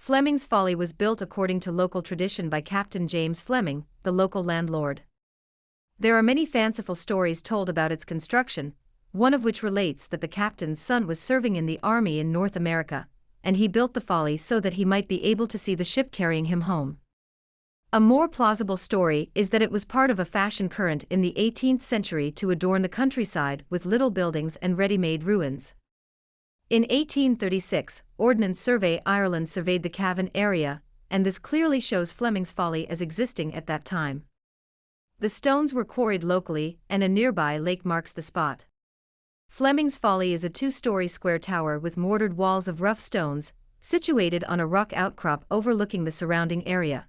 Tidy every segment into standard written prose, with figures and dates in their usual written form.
Fleming's Folly was built according to local tradition by Captain James Fleming, the local landlord. There are many fanciful stories told about its construction, one of which relates that the captain's son was serving in the army in North America, and he built the Folly so that he might be able to see the ship carrying him home. A more plausible story is that it was part of a fashion current in the 18th century to adorn the countryside with little buildings and ready-made ruins. In 1836, Ordnance Survey Ireland surveyed the Cavan area, and this clearly shows Fleming's Folly as existing at that time. The stones were quarried locally, and a nearby lake marks the spot. Fleming's Folly is a two-story square tower with mortared walls of rough stones, situated on a rock outcrop overlooking the surrounding area.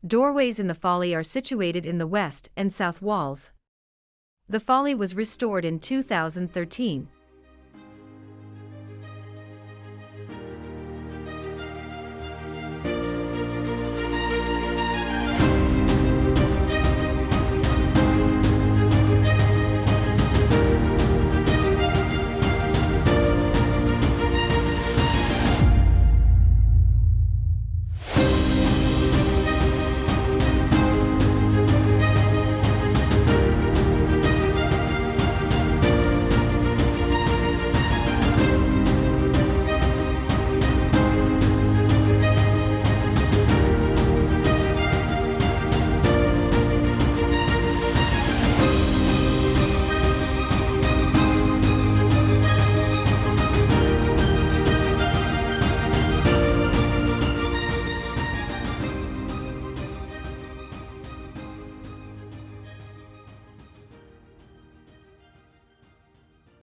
Doorways in the Folly are situated in the west and south walls. The Folly was restored in 2013.